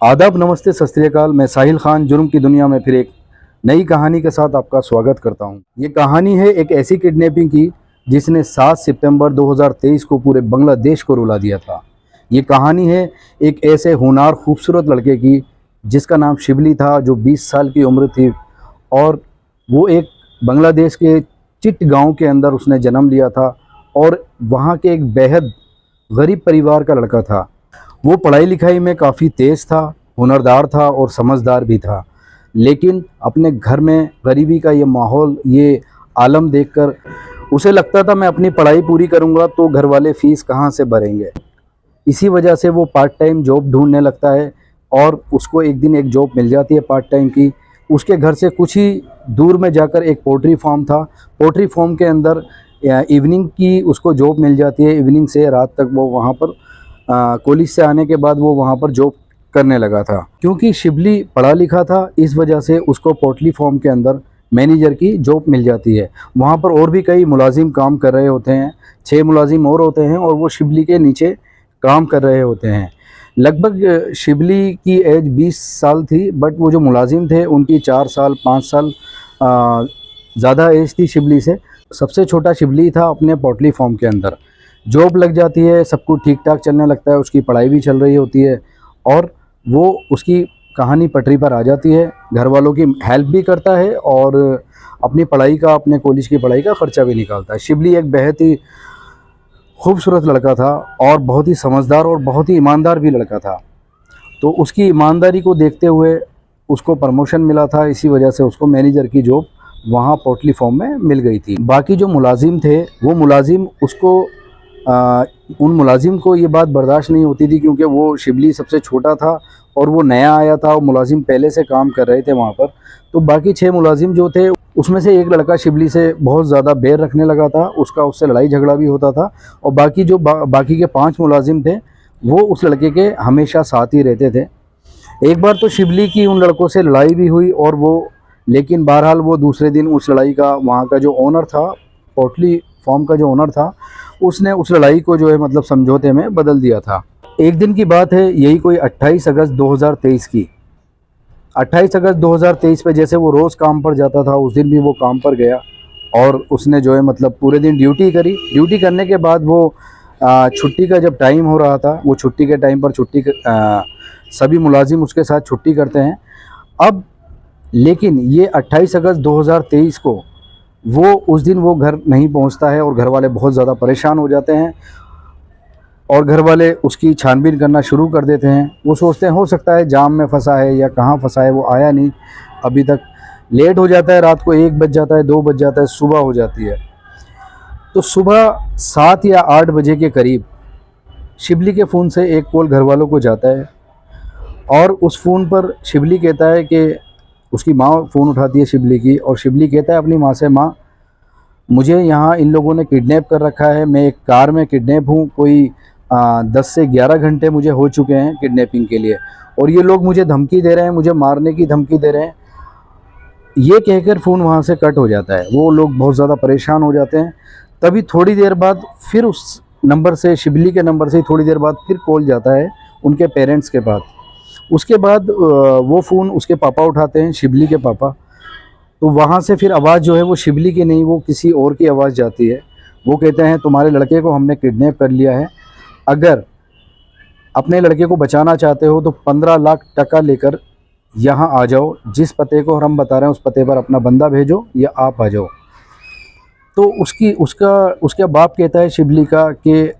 आदाब, नमस्ते, सत श्री अकाल। मैं साहिल खान जुर्म की दुनिया में फिर एक नई कहानी के साथ आपका स्वागत करता हूं। ये कहानी है एक ऐसी किडनैपिंग की जिसने 7 सितंबर 2023 को पूरे बांग्लादेश को रुला दिया था। ये कहानी है एक ऐसे होनहार खूबसूरत लड़के की जिसका नाम शिबली था, जो 20 साल की उम्र थी और वो एक बांग्लादेश के चिट गांव के अंदर उसने जन्म लिया था और वहाँ के एक बेहद गरीब परिवार का लड़का था। वो पढ़ाई लिखाई में काफ़ी तेज़ था, हुनरदार था और समझदार भी था, लेकिन अपने घर में गरीबी का ये माहौल, ये आलम देखकर उसे लगता था मैं अपनी पढ़ाई पूरी करूँगा तो घर वाले फ़ीस कहाँ से भरेंगे। इसी वजह से वो पार्ट टाइम जॉब ढूंढने लगता है और उसको एक दिन एक जॉब मिल जाती है पार्ट टाइम की। उसके घर से कुछ ही दूर में जाकर एक पोल्ट्री फार्म था। पोल्ट्री फार्म के अंदर इवनिंग की उसको जॉब मिल जाती है। इवनिंग से रात तक वो वहाँ पर कॉलेज से आने के बाद वो वहाँ पर जॉब करने लगा था। क्योंकि शिबली पढ़ा लिखा था, इस वजह से उसको पोल्ट्री फार्म के अंदर मैनेजर की जॉब मिल जाती है। वहाँ पर और भी कई मुलाजिम काम कर रहे होते हैं, 6 मुलाजिम और होते हैं और वो शिबली के नीचे काम कर रहे होते हैं। लगभग शिबली की एज 20 साल थी, बट वो जो मुलाजिम थे उनकी 4 साल 5 साल ज़्यादा एज थी शिबली से। सबसे छोटा शिबली था अपने पोल्ट्री फार्म के अंदर। जॉब लग जाती है, सब कुछ ठीक ठाक चलने लगता है, उसकी पढ़ाई भी चल रही होती है और वो उसकी कहानी पटरी पर आ जाती है। घर वालों की हेल्प भी करता है और अपनी पढ़ाई का, अपने कॉलेज की पढ़ाई का ख़र्चा भी निकालता है। शिबली एक बेहद ही खूबसूरत लड़का था और बहुत ही समझदार और बहुत ही ईमानदार भी लड़का था। तो उसकी ईमानदारी को देखते हुए उसको प्रमोशन मिला था, इसी वजह से उसको मैनेजर की जॉब वहाँ पोल्ट्री फार्म में मिल गई थी। बाकी जो मुलाजिम थे वो मुलाजिम उसको उन मुलाजिम को ये बात बर्दाश्त नहीं होती थी, क्योंकि वो शिबली सबसे छोटा था और वो नया आया था और मुलाजिम पहले से काम कर रहे थे वहाँ पर। तो बाकी 6 मुलाजिम जो थे उसमें से एक लड़का शिबली से बहुत ज़्यादा बैर रखने लगा था, उससे लड़ाई झगड़ा भी होता था और बाकी जो बाकी के 5 मुलाजिम थे वो उस लड़के के हमेशा साथ ही रहते थे। एक बार तो शिबली की उन लड़कों से लड़ाई भी हुई और लेकिन बहरहाल वो दूसरे दिन उस लड़ाई का, वहाँ का जो ओनर था, पोल्ट्री फार्म का जो ओनर था, उसने उस लड़ाई को जो है मतलब समझौते में बदल दिया था। एक दिन की बात है, यही कोई 28 अगस्त 2023 की। 28 अगस्त 2023 पे जैसे वो रोज़ काम पर जाता था, उस दिन भी वो काम पर गया और उसने जो है मतलब पूरे दिन ड्यूटी करी। ड्यूटी करने के बाद वो छुट्टी का जब टाइम हो रहा था, वो छुट्टी के टाइम पर सभी मुलाजिम उसके साथ छुट्टी करते हैं। अब लेकिन ये 28 अगस्त 2023 को उस दिन वो घर नहीं पहुंचता है और घर वाले बहुत ज़्यादा परेशान हो जाते हैं और घर वाले उसकी छानबीन करना शुरू कर देते हैं। वो सोचते हैं हो सकता है जाम में फंसा है या कहाँ फंसा है, वो आया नहीं अभी तक। लेट हो जाता है, रात को 1 बज जाता है, 2 बज जाता है, सुबह हो जाती है। तो सुबह 7 या 8 बजे के करीब शिबली के फ़ोन से एक कॉल घर वालों को जाता है और उस फ़ोन पर शिबली कहता है कि उसकी माँ फ़ोन उठाती है शिबली की और शिबली कहता है अपनी माँ से, माँ मुझे यहाँ इन लोगों ने किडनैप कर रखा है, मैं एक कार में किडनैप हूँ। कोई 10 से 11 घंटे मुझे हो चुके हैं किडनैपिंग के लिए और ये लोग मुझे धमकी दे रहे हैं, मुझे मारने की धमकी दे रहे हैं। ये कहकर फ़ोन वहाँ से कट हो जाता है। वो लोग बहुत ज़्यादा परेशान हो जाते हैं। तभी थोड़ी देर बाद फिर उस नंबर से, शिबली के नंबर से थोड़ी देर बाद फिर कॉल जाता है उनके पेरेंट्स के पास। उसके बाद वो फ़ोन उसके पापा उठाते हैं, शिबली के पापा। तो वहाँ से फिर आवाज़ जो है वो शिबली की नहीं, वो किसी और की आवाज़ जाती है। वो कहते हैं तुम्हारे लड़के को हमने किडनैप कर लिया है, अगर अपने लड़के को बचाना चाहते हो तो 15 लाख टका लेकर यहाँ आ जाओ। जिस पते को हम बता रहे हैं उस पते पर अपना बंदा भेजो या आप आ जाओ। तो उसका बाप कहता है शिबली का कि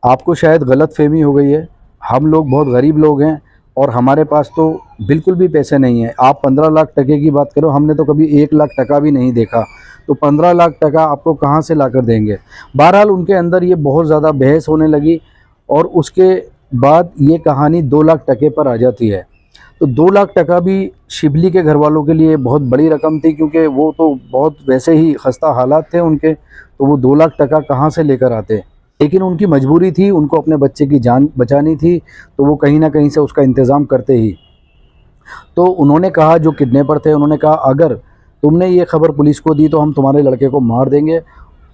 आपको शायद गलत फहमी हो गई है, हम लोग बहुत गरीब लोग हैं और हमारे पास तो बिल्कुल भी पैसे नहीं हैं। आप 15 लाख टके की बात करो, हमने तो कभी 1 लाख टका भी नहीं देखा, तो 15 लाख टका आपको कहाँ से लाकर देंगे। बहरहाल उनके अंदर ये बहुत ज़्यादा बहस होने लगी और उसके बाद ये कहानी 2 लाख टके पर आ जाती है। तो 2 लाख टका भी शिबली के घर वालों के लिए बहुत बड़ी रकम थी, क्योंकि वो तो बहुत वैसे ही खस्ता हालात थे उनके, तो वो 2 लाख टका कहाँ से लेकर आते। लेकिन उनकी मजबूरी थी, उनको अपने बच्चे की जान बचानी थी, तो वो कहीं ना कहीं से उसका इंतज़ाम करते ही। तो उन्होंने कहा, जो किडनैपर थे उन्होंने कहा, अगर तुमने ये खबर पुलिस को दी तो हम तुम्हारे लड़के को मार देंगे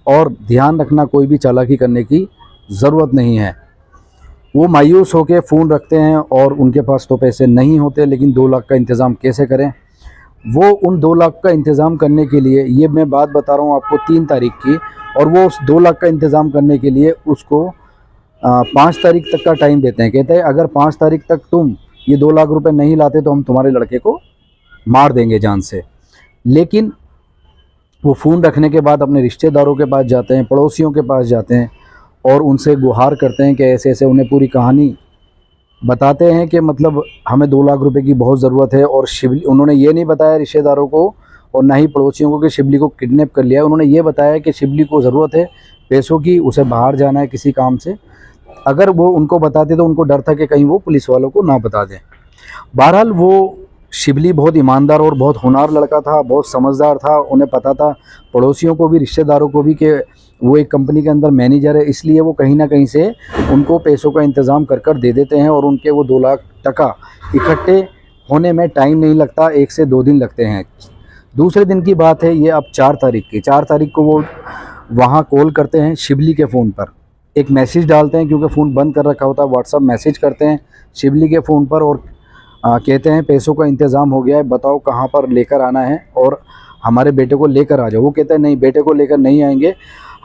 और ध्यान रखना कोई भी चालाकी करने की ज़रूरत नहीं है। वो मायूस होकर फ़ोन रखते हैं और उनके पास तो पैसे नहीं होते, लेकिन 2 लाख का इंतज़ाम कैसे करें। वो उन 2 लाख का इंतज़ाम करने के लिए, ये मैं बात बता रहा हूँ आपको 3 तारीख की, और वो उस 2 लाख का इंतज़ाम करने के लिए उसको 5 तारीख तक का टाइम देते हैं। कहते हैं अगर 5 तारीख तक तुम ये 2 लाख रुपए नहीं लाते तो हम तुम्हारे लड़के को मार देंगे जान से। लेकिन वो फ़ोन रखने के बाद अपने रिश्तेदारों के पास जाते हैं, पड़ोसियों के पास जाते हैं और उनसे गुहार करते हैं कि ऐसे ऐसे, उन्हें पूरी कहानी बताते हैं कि मतलब हमें 2 लाख रुपए की बहुत ज़रूरत है। और शिवली, उन्होंने ये नहीं बताया रिश्तेदारों को और ना ही पड़ोसियों को कि शिवली को किडनैप कर लिया है। उन्होंने ये बताया कि शिवली को ज़रूरत है पैसों की, उसे बाहर जाना है किसी काम से। अगर वो उनको बताते तो उनको डर था कि कहीं वो पुलिस वालों को ना बता दें। बहरहाल वो शिवली बहुत ईमानदार और बहुत होनहार लड़का था, बहुत समझदार था। उन्हें पता था, पड़ोसियों को भी, रिश्तेदारों को भी, कि वो एक कंपनी के अंदर मैनेजर है, इसलिए वो कहीं ना कहीं से उनको पैसों का इंतज़ाम कर कर दे देते हैं और उनके वो 2 लाख टका इकट्ठे होने में टाइम नहीं लगता, 1 से 2 दिन लगते हैं। दूसरे दिन की बात है ये, अब 4 तारीख की। 4 तारीख को वो वहाँ कॉल करते हैं शिवली के फ़ोन पर, एक मैसेज डालते हैं क्योंकि फ़ोन बंद कर रखा होता है। व्हाट्सअप मैसेज करते हैं शिवली के फ़ोन पर और कहते हैं पैसों का इंतज़ाम हो गया है, बताओ कहाँ पर लेकर आना है और हमारे बेटे को लेकर आ जाओ। वो कहते हैं नहीं, बेटे को लेकर नहीं आएंगे,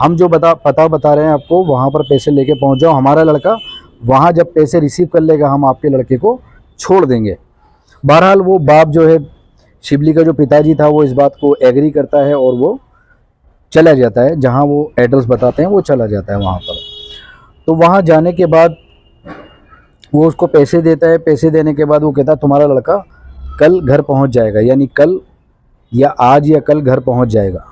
हम जो पता बता रहे हैं आपको वहाँ पर पैसे लेके पहुँच जाओ, हमारा लड़का वहाँ जब पैसे रिसीव कर लेगा हम आपके लड़के को छोड़ देंगे। बहरहाल वो बाप जो है, शिवली का जो पिताजी था, वो इस बात को एग्री करता है और वो चला जाता है, जहाँ वो एड्रेस बताते हैं वो चला जाता है वहाँ पर। तो वहाँ जाने के बाद वो उसको पैसे देता है। पैसे देने के बाद वो कहता है तुम्हारा लड़का कल घर पहुँच जाएगा, यानी कल या आज या कल घर पहुँच जाएगा।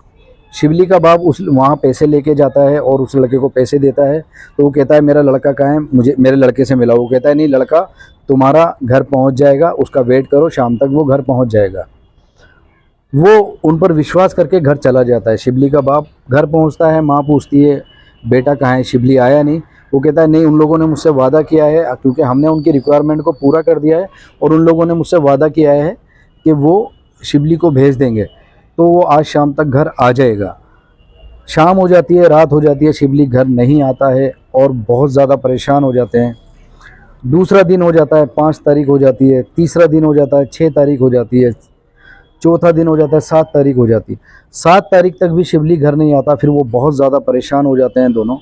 शिवली का बाप उस वहाँ पैसे लेके जाता है और उस लड़के को पैसे देता है। तो वो कहता है मेरा लड़का कहाँ है, मुझे मेरे लड़के से मिलाओ। वो कहता है नहीं, लड़का तुम्हारा घर पहुँच जाएगा, उसका वेट करो, शाम तक वो घर पहुँच जाएगा। वो उन पर विश्वास करके घर चला जाता है। शिवली का बाप घर पहुँचता है, माँ पूछती है बेटा कहाँ है, शिवली आया नहीं। वो कहता है नहीं, उन लोगों ने मुझसे वादा किया है, क्योंकि हमने उनकी रिक्वायरमेंट को पूरा कर दिया है और उन लोगों ने मुझसे वादा किया है कि वो शिवली को भेज देंगे, तो वो आज शाम तक घर आ जाएगा। शाम हो जाती है, रात हो जाती है, शिवली घर नहीं आता है और बहुत ज़्यादा परेशान हो जाते हैं। दूसरा दिन हो जाता है, 5 तारीख हो जाती है, तीसरा दिन हो जाता है, 6 तारीख हो जाती है, चौथा दिन हो जाता है, 7 तारीख हो जाती है। 7 तारीख तक भी शिवली घर नहीं आता। फिर वो बहुत ज़्यादा परेशान हो जाते हैं दोनों।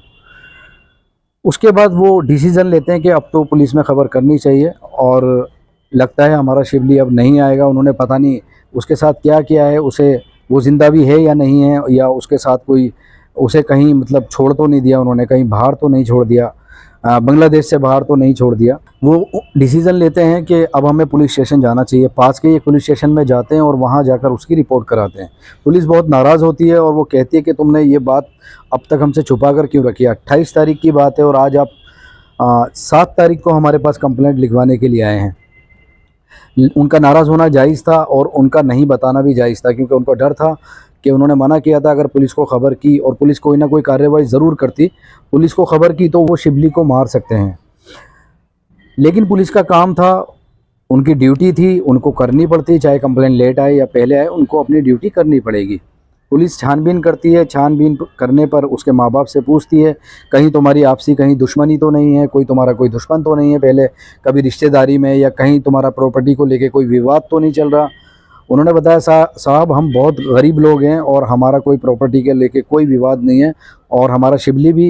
उसके बाद वो डिसीज़न लेते हैं कि अब तो पुलिस में ख़बर करनी चाहिए और लगता है हमारा शिवली अब नहीं आएगा। उन्होंने पता नहीं उसके साथ क्या किया है, उसे वो ज़िंदा भी है या नहीं है, या उसके साथ कोई, उसे कहीं मतलब छोड़ तो नहीं दिया उन्होंने, कहीं बाहर तो नहीं छोड़ दिया, बांग्लादेश से बाहर तो नहीं छोड़ दिया। वो डिसीज़न लेते हैं कि अब हमें पुलिस स्टेशन जाना चाहिए। पास के एक पुलिस स्टेशन में जाते हैं और वहाँ जाकर उसकी रिपोर्ट कराते हैं। पुलिस बहुत नाराज़ होती है और वो कहती है कि तुमने ये बात अब तक हमसे छुपा कर क्यों रखी है। 28 तारीख की बात है और आज आप 7 तारीख को हमारे पास कंप्लेंट लिखवाने के लिए आए हैं। उनका नाराज़ होना जायज़ था और उनका नहीं बताना भी जायज़ था, क्योंकि उनको डर था कि उन्होंने मना किया था अगर पुलिस को ख़बर की और पुलिस कोई ना कोई कार्रवाई ज़रूर करती, पुलिस को ख़बर की तो वो शिवली को मार सकते हैं। लेकिन पुलिस का काम था, उनकी ड्यूटी थी, उनको करनी पड़ती, चाहे कंप्लेंट लेट आए या पहले आए, उनको अपनी ड्यूटी करनी पड़ेगी। पुलिस छानबीन करती है, छानबीन करने पर उसके माँ बाप से पूछती है कहीं तुम्हारी आपसी कहीं दुश्मनी तो नहीं है, कोई तुम्हारा कोई दुश्मन तो नहीं है पहले कभी रिश्तेदारी में, या कहीं तुम्हारा प्रॉपर्टी को लेके कोई विवाद तो नहीं चल रहा। उन्होंने बताया साहब हम बहुत गरीब लोग हैं और हमारा कोई प्रॉपर्टी के लेके कोई विवाद नहीं है और हमारा शिवली भी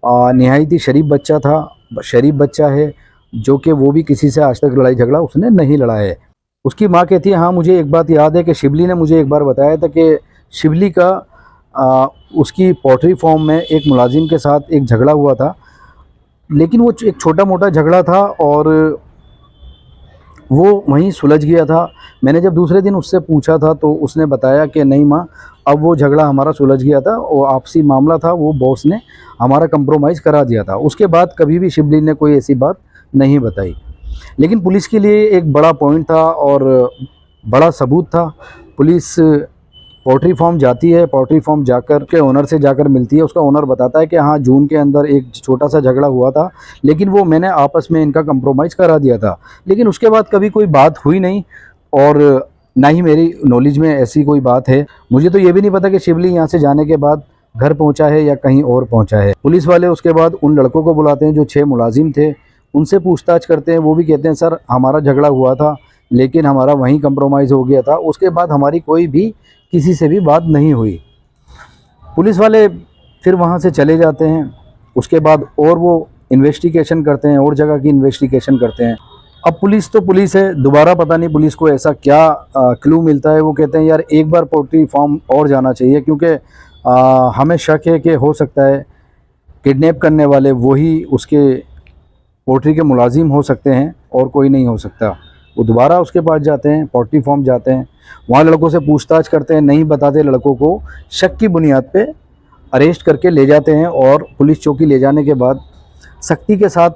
निहायत ही शरीफ बच्चा था, शरीफ बच्चा है, जो कि वो भी किसी से आज तक लड़ाई झगड़ा उसने नहीं लड़ा है। उसकी माँ कहती है हाँ मुझे एक बात याद है कि शिवली ने मुझे एक बार बताया था कि शिवली का उसकी पोल्ट्री फार्म में एक मुलाजिम के साथ एक झगड़ा हुआ था, लेकिन वो एक छोटा मोटा झगड़ा था और वो वहीं सुलझ गया था। मैंने जब दूसरे दिन उससे पूछा था तो उसने बताया कि नहीं माँ, अब वो झगड़ा हमारा सुलझ गया था, वो आपसी मामला था, वो बॉस ने हमारा कंप्रोमाइज़ करा दिया था। उसके बाद कभी भी शिवली ने कोई ऐसी बात नहीं बताई। लेकिन पुलिस के लिए एक बड़ा पॉइंट था और बड़ा सबूत था। पुलिस पोल्ट्री फार्म जाती है, पोल्ट्री फार्म जाकर के ओनर से जाकर मिलती है। उसका ओनर बताता है कि हाँ जून के अंदर एक छोटा सा झगड़ा हुआ था, लेकिन वो मैंने आपस में इनका कंप्रोमाइज़ करा दिया था। लेकिन उसके बाद कभी कोई बात हुई नहीं और ना ही मेरी नॉलेज में ऐसी कोई बात है। मुझे तो ये भी नहीं पता कि शिवली यहाँ से जाने के बाद घर पहुँचा है या कहीं और पहुँचा है। पुलिस वाले उसके बाद उन लड़कों को बुलाते हैं जो 6 मुलाजिम थे, उनसे पूछताछ करते हैं, वो भी कहते हैं सर हमारा झगड़ा हुआ था लेकिन हमारा वहीं कंप्रोमाइज़ हो गया था, उसके बाद हमारी कोई भी किसी से भी बात नहीं हुई। पुलिस वाले फिर वहाँ से चले जाते हैं। उसके बाद और वो इन्वेस्टिगेशन करते हैं और जगह की इन्वेस्टिगेशन करते हैं। अब पुलिस तो पुलिस है, दोबारा पता नहीं पुलिस को ऐसा क्या क्लू मिलता है, वो कहते हैं यार एक बार पोल्ट्री फार्म और जाना चाहिए, क्योंकि हमें शक है कि हो सकता है किडनैप करने वाले वही उसके पोल्ट्री के मुलाजिम हो सकते हैं और कोई नहीं हो सकता। वो दोबारा उसके पास जाते हैं, पोल्ट्री फार्म जाते हैं, वहाँ लड़कों से पूछताछ करते हैं, नहीं बताते लड़कों को, शक की बुनियाद पे अरेस्ट करके ले जाते हैं और पुलिस चौकी ले जाने के बाद सख्ती के साथ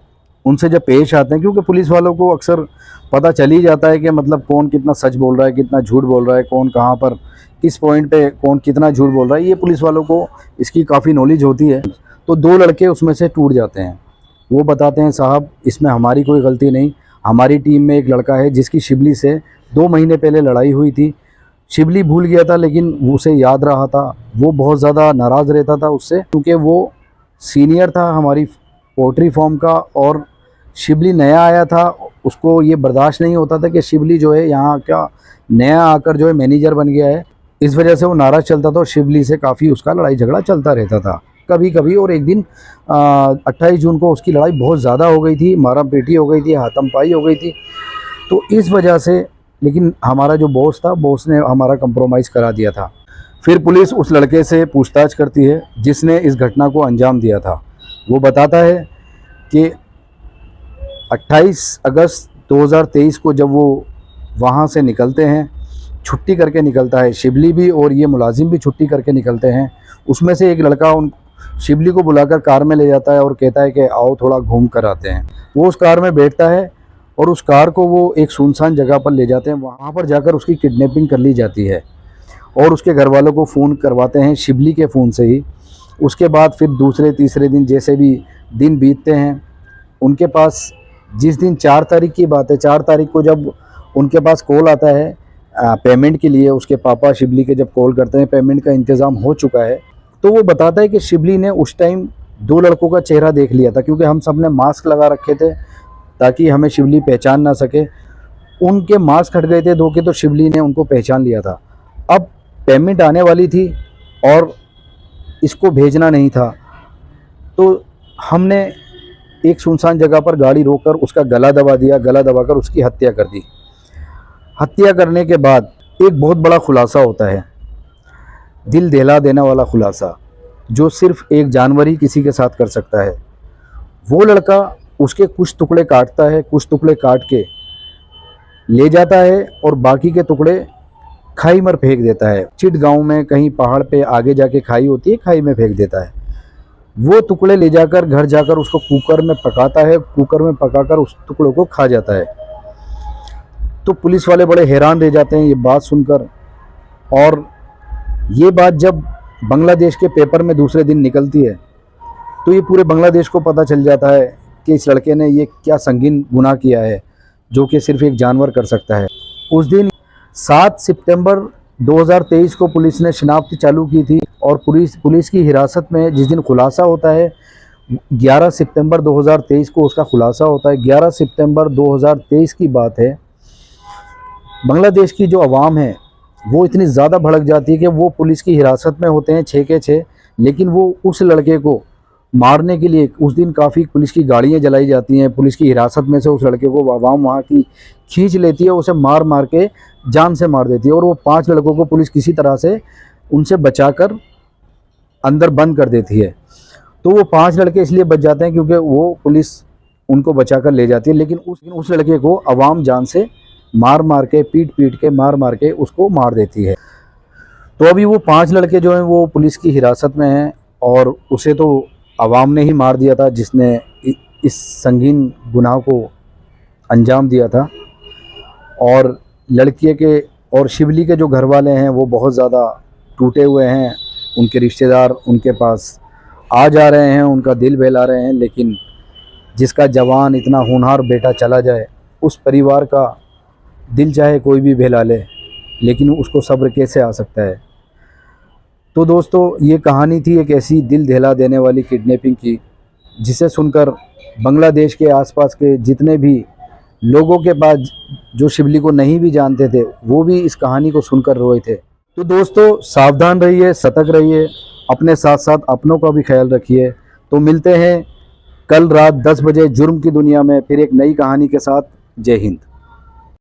उनसे जब पेश आते हैं, क्योंकि पुलिस वालों को अक्सर पता चल ही जाता है कि मतलब कौन कितना सच बोल रहा है, कितना झूठ बोल रहा है, कौन कहाँ पर किस पॉइंट पे कौन कितना झूठ बोल रहा है, ये पुलिस वालों को इसकी काफ़ी नॉलेज होती है। तो दो लड़के उसमें से टूट जाते हैं। वो बताते हैं साहब इसमें हमारी कोई गलती नहीं, हमारी टीम में एक लड़का है जिसकी शिबली से 2 महीने पहले लड़ाई हुई थी, शिबली भूल गया था लेकिन उसे याद रहा था, वो बहुत ज़्यादा नाराज़ रहता था उससे, क्योंकि वो सीनियर था हमारी पोल्ट्री फार्म का और शिबली नया आया था, उसको ये बर्दाश्त नहीं होता था कि शिबली जो है यहाँ का नया आकर जो है मैनेजर बन गया है। इस वजह से वो नाराज़ चलता था और शिबली से काफ़ी उसका लड़ाई झगड़ा चलता रहता था कभी कभी। और एक दिन 28 जून को उसकी लड़ाई बहुत ज़्यादा हो गई थी, मारा पेटी हो गई थी, हाथम-पाई हो गई थी। तो इस वजह से लेकिन हमारा जो बॉस था, बॉस ने हमारा कंप्रोमाइज़ करा दिया था। फिर पुलिस उस लड़के से पूछताछ करती है जिसने इस घटना को अंजाम दिया था। वो बताता है कि 28 अगस्त 2023 को जब वो वहाँ से निकलते हैं, छुट्टी करके निकलता है शिबली भी और ये मुलाजिम भी छुट्टी करके निकलते हैं। उसमें से एक लड़का उन शिबली को बुलाकर कार में ले जाता है और कहता है कि आओ थोड़ा घूम कर आते हैं। वो उस कार में बैठता है और उस कार को वो एक सुनसान जगह पर ले जाते हैं। वहाँ पर जाकर उसकी किडनैपिंग कर ली जाती है और उसके घर वालों को फ़ोन करवाते हैं शिबली के फ़ोन से ही। उसके बाद फिर दूसरे तीसरे दिन जैसे भी दिन बीतते हैं, उनके पास जिस दिन 4 तारीख की बात है, 4 तारीख को जब उनके पास कॉल आता है पेमेंट के लिए, उसके पापा शिबली के जब कॉल करते हैं पेमेंट का इंतज़ाम हो चुका है, तो वो बताता है कि शिबली ने उस टाइम 2 लड़कों का चेहरा देख लिया था, क्योंकि हम सब ने मास्क लगा रखे थे ताकि हमें शिबली पहचान ना सके। उनके मास्क हट गए थे 2 के, तो शिबली ने उनको पहचान लिया था। अब पेमेंट आने वाली थी और इसको भेजना नहीं था, तो हमने एक सुनसान जगह पर गाड़ी रोककर उसका गला दबा दिया, गला दबाकर उसकी हत्या कर दी। हत्या करने के बाद एक बहुत बड़ा खुलासा होता है, दिल दहला देने वाला खुलासा, जो सिर्फ एक जानवर ही किसी के साथ कर सकता है। वो लड़का उसके कुछ टुकड़े काटता है, कुछ टुकड़े काट के ले जाता है और बाकी के टुकड़े खाई में फेंक देता है। चिट गांव में कहीं पहाड़ पे आगे जाके खाई होती है, खाई में फेंक देता है। वो टुकड़े ले जाकर घर जाकर उसको कुकर में पकाता है, कुकर में पकाकर उस टुकड़ों को खा जाता है। तो पुलिस वाले बड़े हैरान रह जाते हैं ये बात सुनकर, और ये बात जब बांग्लादेश के पेपर में दूसरे दिन निकलती है तो ये पूरे बांग्लादेश को पता चल जाता है कि इस लड़के ने ये क्या संगीन गुनाह किया है जो कि सिर्फ एक जानवर कर सकता है। उस दिन 7 सितंबर 2023 को पुलिस ने शिनाख्त चालू की थी और पुलिस की हिरासत में जिस दिन खुलासा होता है 11 सितंबर 2023 को उसका खुलासा होता है। 11 सितंबर 2023 की बात है। बांग्लादेश की जो आवाम है वो इतनी ज़्यादा भड़क जाती है कि वो पुलिस की हिरासत में होते हैं 6 के 6, लेकिन वो उस लड़के को मारने के लिए उस दिन काफ़ी पुलिस की गाड़ियां जलाई जाती हैं। पुलिस की हिरासत में से उस लड़के को आवाम वहाँ की खींच लेती है, उसे मार मार के जान से मार देती है और वो 5 लड़कों को पुलिस किसी तरह से उनसे बचाकर अंदर बंद कर देती है। तो वो 5 लड़के इसलिए बच जाते हैं क्योंकि वो पुलिस उनको बचाकर ले जाती है, लेकिन उस लड़के को आवाम जान से मार मार के पीट के मार मार के उसको मार देती है। तो अभी वो 5 लड़के जो हैं वो पुलिस की हिरासत में हैं और उसे तो आवाम ने ही मार दिया था जिसने इस संगीन गुनाह को अंजाम दिया था। और लड़के के और शिबली के जो घर वाले हैं वो बहुत ज़्यादा टूटे हुए हैं। उनके रिश्तेदार उनके पास आ जा रहे हैं, उनका दिल बहला रहे हैं, लेकिन जिसका जवान इतना होनहार बेटा चला जाए उस परिवार का दिल चाहे कोई भी बहला ले, लेकिन उसको सब्र कैसे आ सकता है। तो दोस्तों ये कहानी थी एक ऐसी दिल दहला देने वाली किडनैपिंग की, जिसे सुनकर बांग्लादेश के आसपास के जितने भी लोगों के पास जो शिवली को नहीं भी जानते थे, वो भी इस कहानी को सुनकर रोए थे। तो दोस्तों, सावधान रहिए, सतर्क रहिए, अपने साथ साथ अपनों का भी ख्याल रखिए। तो मिलते हैं कल रात 10 बजे जुर्म की दुनिया में फिर एक नई कहानी के साथ। जय हिंद।